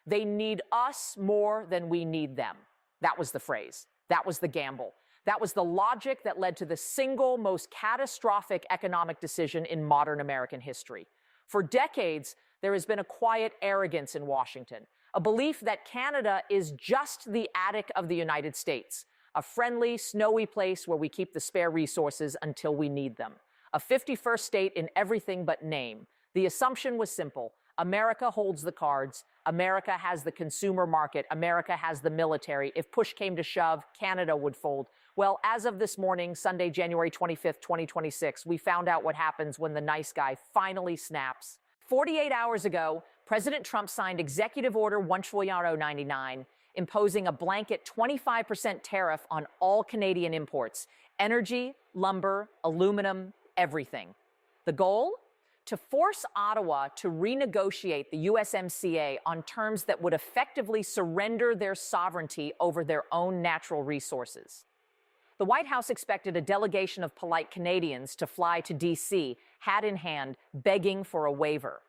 They need us more than we need them. That was the phrase. That was the gamble. That was the logic that led to the single most catastrophic economic decision in modern American history. For decades, there has been a quiet arrogance in Washington, a belief that Canada is just the attic of the United States, a friendly, snowy place where we keep the spare resources until we need them. A 51st state in everything but name. The assumption was simple. America holds the cards. America has the consumer market. America has the military. If push came to shove, Canada would fold. Well, as of this morning, Sunday, January 25th, 2026, we found out what happens when the nice guy finally snaps. 48 hours ago, President Trump signed Executive Order 1.099, imposing a blanket 25% tariff on all Canadian imports, energy, lumber, aluminum, everything. The goal? To force Ottawa to renegotiate the USMCA on terms that would effectively surrender their sovereignty over their own natural resources. The White House expected a delegation of polite Canadians to fly to D.C., hat in hand, begging for a waiver.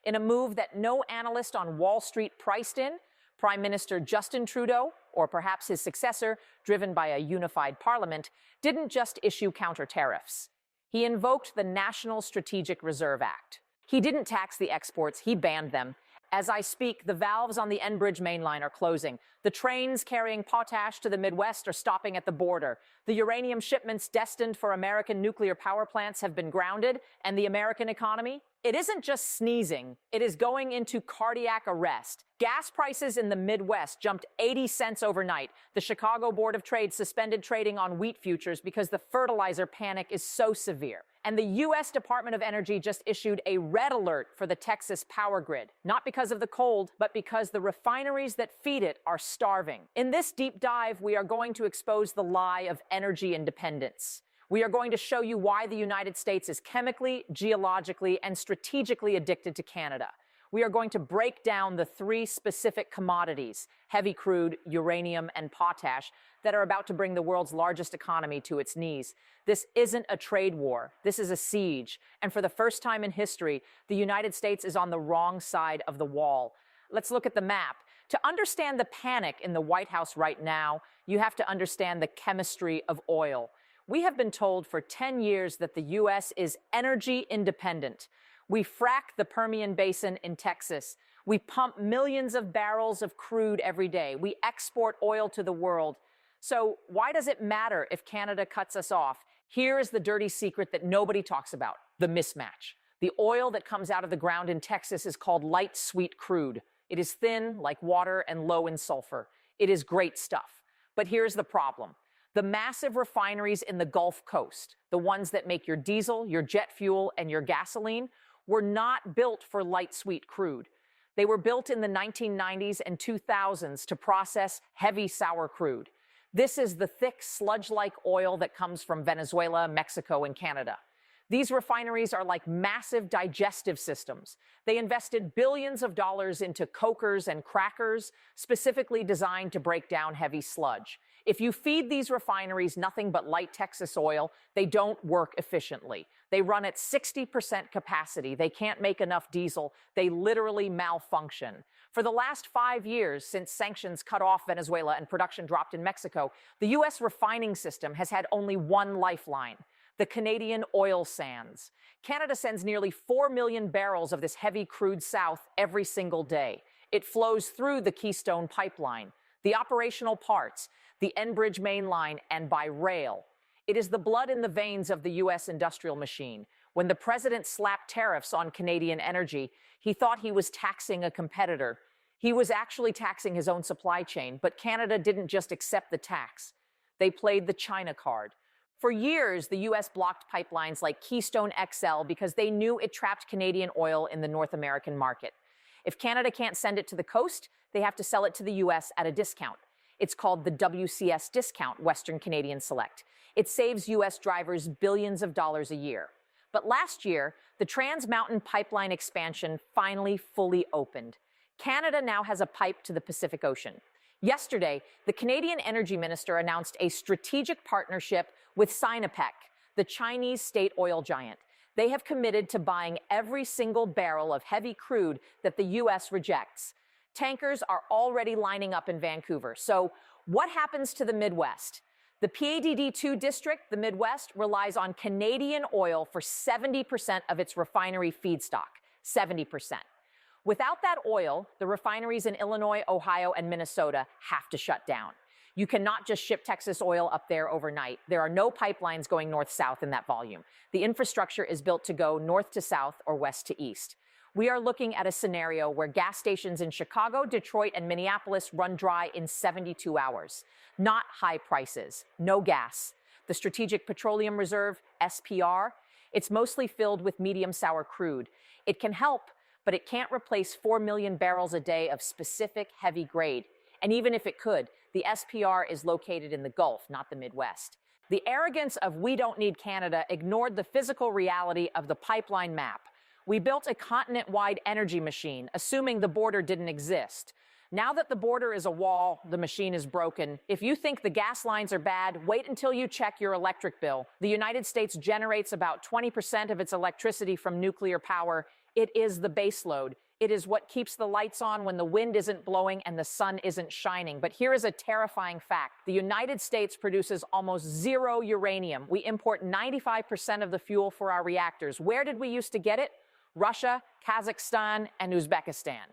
In a move that no analyst on Wall Street priced in, Prime Minister Justin Trudeau, or perhaps his successor, driven by a unified parliament, didn't just issue counter tariffs. He invoked the National Strategic Reserve Act. He didn't tax the exports, he banned them. As I speak, the valves on the Enbridge mainline are closing. The trains carrying potash to the Midwest are stopping at the border. The uranium shipments destined for American nuclear power plants have been grounded, and the American economy? It isn't just sneezing, it is going into cardiac arrest. Gas prices in the Midwest jumped 80 cents overnight. The Chicago Board of Trade suspended trading on wheat futures because the fertilizer panic is so severe. And the U.S. Department of Energy just issued a red alert for the Texas power grid, not because of the cold, but because the refineries that feed it are starving. In this deep dive, we are going to expose the lie of energy independence. We are going to show you why the United States is chemically, geologically, and strategically addicted to Canada. We are going to break down the three specific commodities, heavy crude, uranium, and potash, that are about to bring the world's largest economy to its knees. This isn't a trade war. This is a siege. And for the first time in history, the United States is on the wrong side of the wall. Let's look at the map. To understand the panic in the White House right now, you have to understand the chemistry of oil. We have been told for 10 years that the U.S. is energy independent. We frack the Permian Basin in Texas. We pump millions of barrels of crude every day. We export oil to the world. So why does it matter if Canada cuts us off? Here is the dirty secret that nobody talks about, the mismatch. The oil that comes out of the ground in Texas is called light sweet crude. It is thin like water and low in sulfur. It is great stuff. But here's the problem. The massive refineries in the Gulf Coast, the ones that make your diesel, your jet fuel, and your gasoline, were not built for light sweet crude. They were built in the 1990s and 2000s to process heavy sour crude. This is the thick, sludge-like oil that comes from Venezuela, Mexico, and Canada. These refineries are like massive digestive systems. They invested billions of dollars into cokers and crackers, specifically designed to break down heavy sludge. If you feed these refineries nothing but light Texas oil, they don't work efficiently. They run at 60% capacity. They can't make enough diesel. They literally malfunction. For the last 5 years, since sanctions cut off Venezuela and production dropped in Mexico, the U.S. refining system has had only one lifeline: the Canadian oil sands. Canada sends nearly 4 million barrels of this heavy crude south every single day. It flows through the Keystone Pipeline, the operational parts, the Enbridge mainline, and by rail. It is the blood in the veins of the U.S. industrial machine. When the president slapped tariffs on Canadian energy, he thought he was taxing a competitor. He was actually taxing his own supply chain, but Canada didn't just accept the tax. They played the China card. For years, the U.S. blocked pipelines like Keystone XL because they knew it trapped Canadian oil in the North American market. If Canada can't send it to the coast, they have to sell it to the U.S. at a discount. It's called the WCS discount, Western Canadian Select. It saves U.S. drivers billions of dollars a year. But last year, the Trans Mountain Pipeline expansion finally fully opened. Canada now has a pipe to the Pacific Ocean. Yesterday, the Canadian Energy Minister announced a strategic partnership with Sinopec, the Chinese state oil giant. They have committed to buying every single barrel of heavy crude that the U.S. rejects. Tankers are already lining up in Vancouver. So what happens to the Midwest? The PADD2 district, the Midwest, relies on Canadian oil for 70% of its refinery feedstock. 70%. Without that oil, the refineries in Illinois, Ohio, and Minnesota have to shut down. You cannot just ship Texas oil up there overnight. There are no pipelines going north-south in that volume. The infrastructure is built to go north to south or west to east. We are looking at a scenario where gas stations in Chicago, Detroit, and Minneapolis run dry in 72 hours. Not high prices, no gas. The Strategic Petroleum Reserve, SPR, it's mostly filled with medium sour crude. It can help, but it can't replace 4 million barrels a day of specific heavy grade. And even if it could, the SPR is located in the Gulf, not the Midwest. The arrogance of "we don't need Canada" ignored the physical reality of the pipeline map. We built a continent-wide energy machine, assuming the border didn't exist. Now that the border is a wall, the machine is broken. If you think the gas lines are bad, wait until you check your electric bill. The United States generates about 20% of its electricity from nuclear power. It is the baseload. It is what keeps the lights on when the wind isn't blowing and the sun isn't shining. But here is a terrifying fact. The United States produces almost zero uranium. We import 95% of the fuel for our reactors. Where did we used to get it? Russia, Kazakhstan, and Uzbekistan.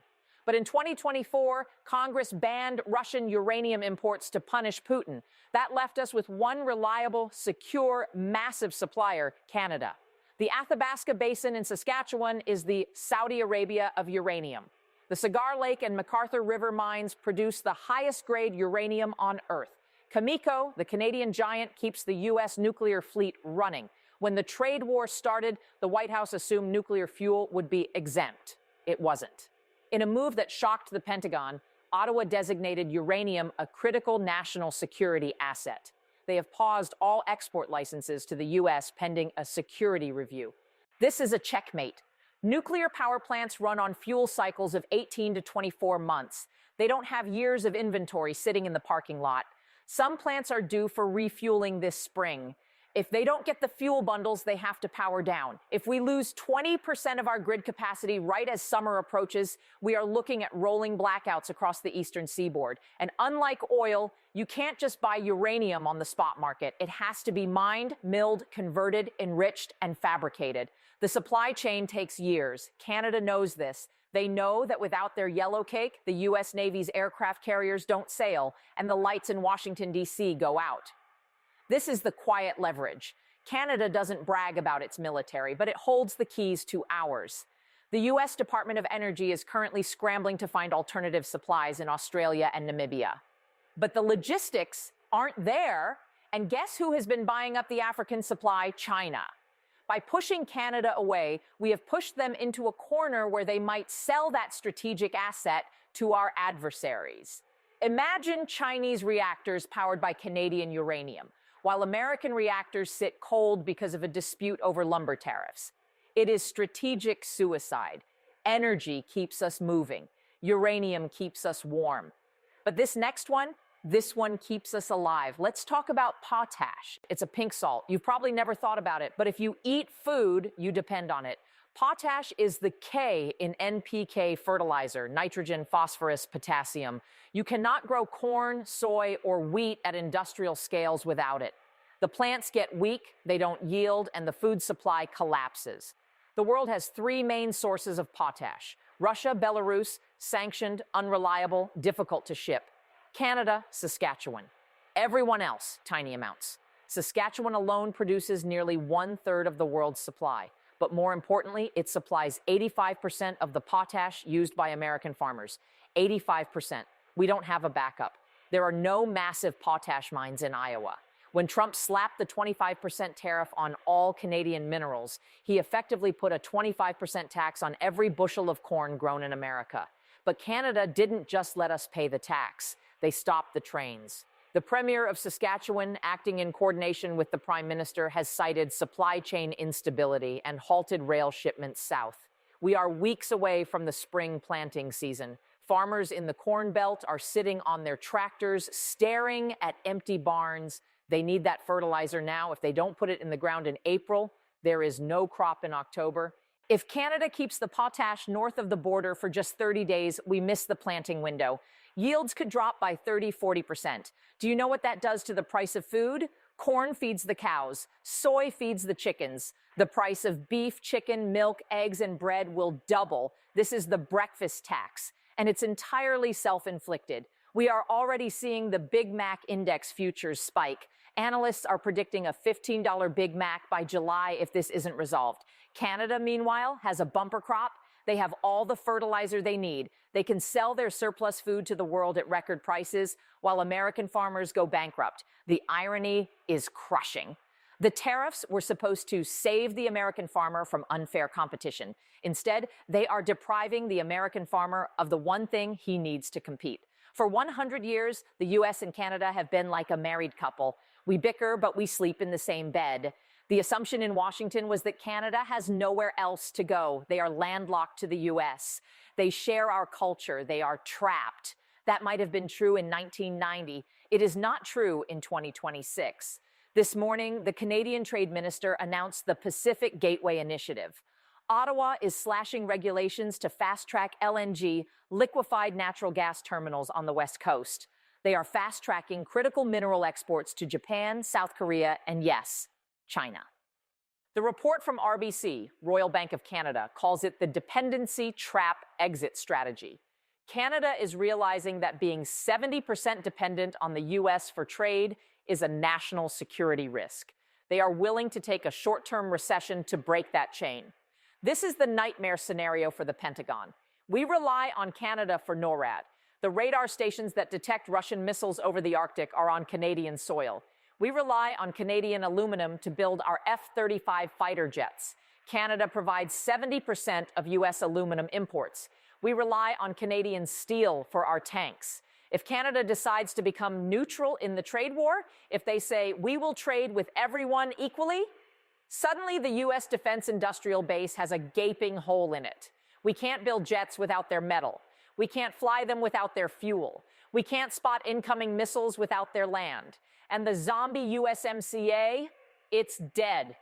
But in 2024, Congress banned Russian uranium imports to punish Putin. That left us with one reliable, secure, massive supplier, Canada. The Athabasca Basin in Saskatchewan is the Saudi Arabia of uranium. The Cigar Lake and MacArthur River mines produce the highest grade uranium on Earth. Cameco, the Canadian giant, keeps the U.S. nuclear fleet running. When the trade war started, the White House assumed nuclear fuel would be exempt. It wasn't. In a move that shocked the Pentagon, Ottawa designated uranium a critical national security asset. They have paused all export licenses to the U.S. pending a security review. This is a checkmate. Nuclear power plants run on fuel cycles of 18 to 24 months. They don't have years of inventory sitting in the parking lot. Some plants are due for refueling this spring. If they don't get the fuel bundles, they have to power down. If we lose 20% of our grid capacity right as summer approaches, we are looking at rolling blackouts across the eastern seaboard. And unlike oil, you can't just buy uranium on the spot market. It has to be mined, milled, converted, enriched, and fabricated. The supply chain takes years. Canada knows this. They know that without their yellow cake, the U.S. Navy's aircraft carriers don't sail, and the lights in Washington, D.C. go out. This is the quiet leverage. Canada doesn't brag about its military, but it holds the keys to ours. The U.S. Department of Energy is currently scrambling to find alternative supplies in Australia and Namibia. But the logistics aren't there, and guess who has been buying up the African supply? China. By pushing Canada away, we have pushed them into a corner where they might sell that strategic asset to our adversaries. Imagine Chinese reactors powered by Canadian uranium, while American reactors sit cold because of a dispute over lumber tariffs. It is strategic suicide. Energy keeps us moving. Uranium keeps us warm. But this one keeps us alive. Let's talk about potash. It's a pink salt. You've probably never thought about it, but if you eat food, you depend on it. Potash is the K in NPK fertilizer, nitrogen, phosphorus, potassium. You cannot grow corn, soy, or wheat at industrial scales without it. The plants get weak, they don't yield, and the food supply collapses. The world has three main sources of potash: Russia, Belarus, sanctioned, unreliable, difficult to ship; Canada, Saskatchewan. Everyone else, tiny amounts. Saskatchewan alone produces nearly 1/3 of the world's supply. But more importantly, it supplies 85% of the potash used by American farmers. 85%. We don't have a backup. There are no massive potash mines in Iowa. When Trump slapped the 25% tariff on all Canadian minerals, he effectively put a 25% tax on every bushel of corn grown in America. But Canada didn't just let us pay the tax. They stopped the trains. The Premier of Saskatchewan, acting in coordination with the Prime Minister, has cited supply chain instability and halted rail shipments south. We are weeks away from the spring planting season. Farmers in the Corn Belt are sitting on their tractors, staring at empty barns. They need that fertilizer now. If they don't put it in the ground in April, there is no crop in October. If Canada keeps the potash north of the border for just 30 days, we miss the planting window. Yields could drop by 30–40%. Do you know what that does to the price of food? Corn feeds the cows. Soy feeds the chickens. The price of beef, chicken, milk, eggs, and bread will double. This is the breakfast tax, and it's entirely self-inflicted. We are already seeing the Big Mac index futures spike. Analysts are predicting a $15 Big Mac by July if this isn't resolved. Canada, meanwhile, has a bumper crop. They have all the fertilizer they need. They can sell their surplus food to the world at record prices, while American farmers go bankrupt. The irony is crushing. The tariffs were supposed to save the American farmer from unfair competition. Instead, they are depriving the American farmer of the one thing he needs to compete. For 100 years, the U.S. and Canada have been like a married couple. We bicker, but we sleep in the same bed. The assumption in Washington was that Canada has nowhere else to go. They are landlocked to the U.S. They share our culture. They are trapped. That might have been true in 1990. It is not true in 2026. This morning, the Canadian Trade Minister announced the Pacific Gateway Initiative. Ottawa is slashing regulations to fast-track LNG, liquefied natural gas terminals on the West Coast. They are fast-tracking critical mineral exports to Japan, South Korea, and yes, China. The report from RBC, Royal Bank of Canada, calls it the dependency trap exit strategy. Canada is realizing that being 70% dependent on the U.S. for trade is a national security risk. They are willing to take a short-term recession to break that chain. This is the nightmare scenario for the Pentagon. We rely on Canada for NORAD. The radar stations that detect Russian missiles over the Arctic are on Canadian soil. We rely on Canadian aluminum to build our F-35 fighter jets. Canada provides 70% of U.S. aluminum imports. We rely on Canadian steel for our tanks. If Canada decides to become neutral in the trade war, if they say, we will trade with everyone equally, suddenly the U.S. defense industrial base has a gaping hole in it. We can't build jets without their metal. We can't fly them without their fuel. We can't spot incoming missiles without their land. And the zombie USMCA, it's dead.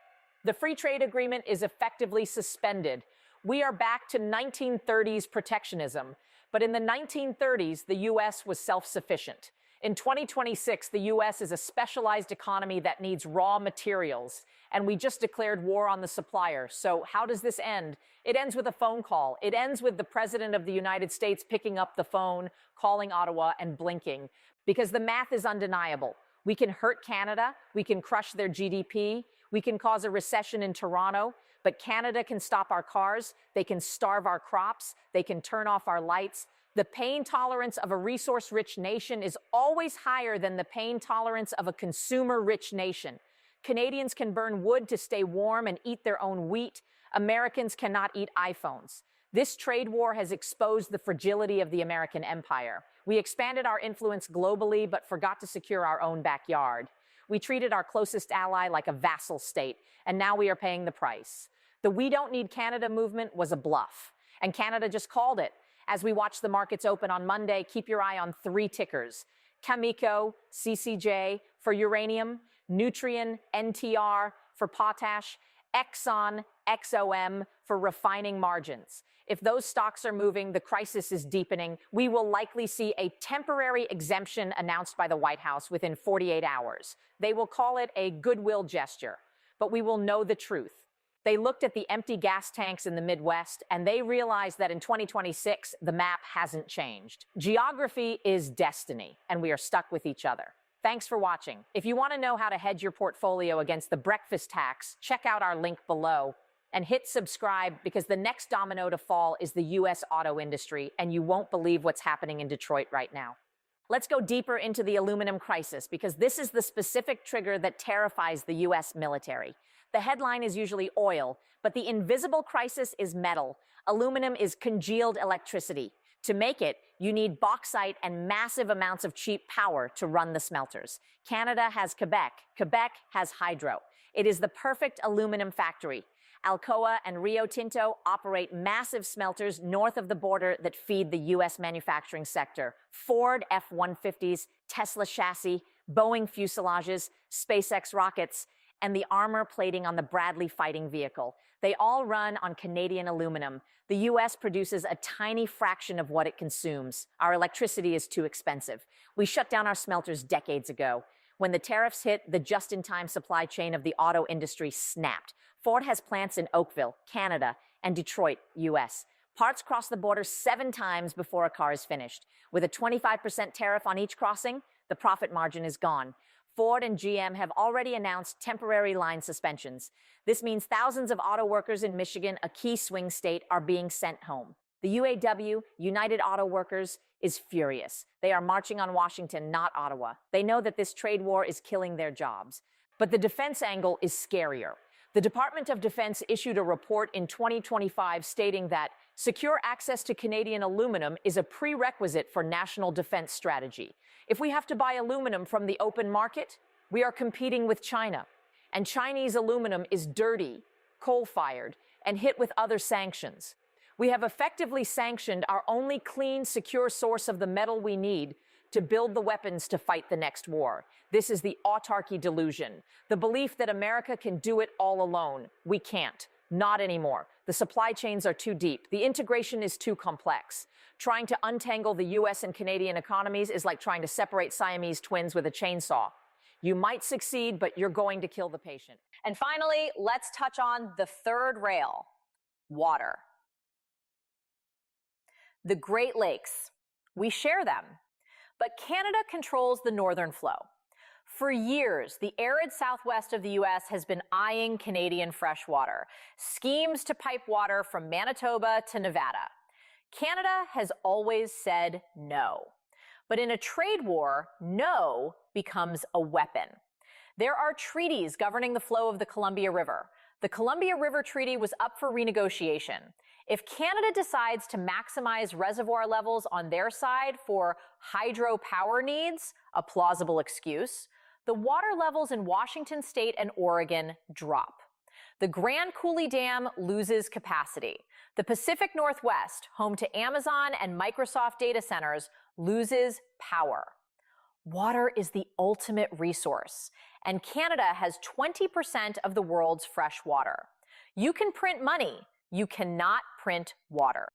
The free trade agreement is effectively suspended. We are back to 1930s protectionism. But in the 1930s, the U.S. was self-sufficient. In 2026, the U.S. is a specialized economy that needs raw materials. And we just declared war on the supplier. So how does this end? It ends with a phone call. It ends with the President of the United States picking up the phone, calling Ottawa, and blinking. Because the math is undeniable. We can hurt Canada, we can crush their GDP, we can cause a recession in Toronto, but Canada can stop our cars, they can starve our crops, they can turn off our lights. The pain tolerance of a resource-rich nation is always higher than the pain tolerance of a consumer-rich nation. Canadians can burn wood to stay warm and eat their own wheat. Americans cannot eat iPhones. This trade war has exposed the fragility of the American empire. We expanded our influence globally, but forgot to secure our own backyard. We treated our closest ally like a vassal state, and now we are paying the price. The We Don't Need Canada movement was a bluff, and Canada just called it. As we watch the markets open on Monday, keep your eye on 3 tickers. Cameco, CCJ for uranium, Nutrien, NTR for potash, Exxon, XOM for refining margins. If those stocks are moving, the crisis is deepening. We will likely see a temporary exemption announced by the White House within 48 hours. They will call it a goodwill gesture, but we will know the truth. They looked at the empty gas tanks in the Midwest, and they realized that in 2026, the map hasn't changed. Geography is destiny, and we are stuck with each other. Thanks for watching. If you want to know how to hedge your portfolio against the breakfast tax, check out our link below. And hit subscribe because the next domino to fall is the U.S. auto industry, and you won't believe what's happening in Detroit right now. Let's go deeper into the aluminum crisis because this is the specific trigger that terrifies the U.S. military. The headline is usually oil, but the invisible crisis is metal. Aluminum is congealed electricity. To make it, you need bauxite and massive amounts of cheap power to run the smelters. Canada has Quebec. Quebec has hydro. It is the perfect aluminum factory. Alcoa and Rio Tinto operate massive smelters north of the border that feed the U.S. manufacturing sector. Ford F-150s, Tesla chassis, Boeing fuselages, SpaceX rockets. and the armor plating on the Bradley fighting vehicle. They all run on Canadian aluminum. The U.S. produces a tiny fraction of what it consumes. Our electricity is too expensive. We shut down our smelters decades ago. When the tariffs hit, the just-in-time supply chain of the auto industry snapped. Ford has plants in Oakville, Canada, and Detroit, U.S. Parts cross the border 7 times before a car is finished. With a 25% tariff on each crossing, the profit margin is gone. Ford and GM have already announced temporary line suspensions. This means thousands of auto workers in Michigan, a key swing state, are being sent home. The UAW, United Auto Workers, is furious. They are marching on Washington, not Ottawa. They know that this trade war is killing their jobs. But the defense angle is scarier. The Department of Defense issued a report in 2025 stating that secure access to Canadian aluminum is a prerequisite for national defense strategy. If we have to buy aluminum from the open market, we are competing with China. And Chinese aluminum is dirty, coal-fired, and hit with other sanctions. We have effectively sanctioned our only clean, secure source of the metal we need to build the weapons to fight the next war. This is the autarky delusion, the belief that America can do it all alone. We can't. Not anymore. The supply chains are too deep. The integration is too complex. Trying to untangle the U.S. and Canadian economies is like trying to separate Siamese twins with a chainsaw. You might succeed, but you're going to kill the patient. And finally, let's touch on the third rail, water. The Great Lakes, we share them, but Canada controls the northern flow. For years, the arid southwest of the U.S. has been eyeing Canadian freshwater, schemes to pipe water from Manitoba to Nevada. Canada has always said no. But in a trade war, no becomes a weapon. There are treaties governing the flow of the Columbia River. The Columbia River Treaty was up for renegotiation. If Canada decides to maximize reservoir levels on their side for hydropower needs, a plausible excuse, the water levels in Washington state and Oregon drop. The Grand Coulee Dam loses capacity. The Pacific Northwest, home to Amazon and Microsoft data centers, loses power. Water is the ultimate resource, and Canada has 20% of the world's fresh water. You can print money, you cannot print water.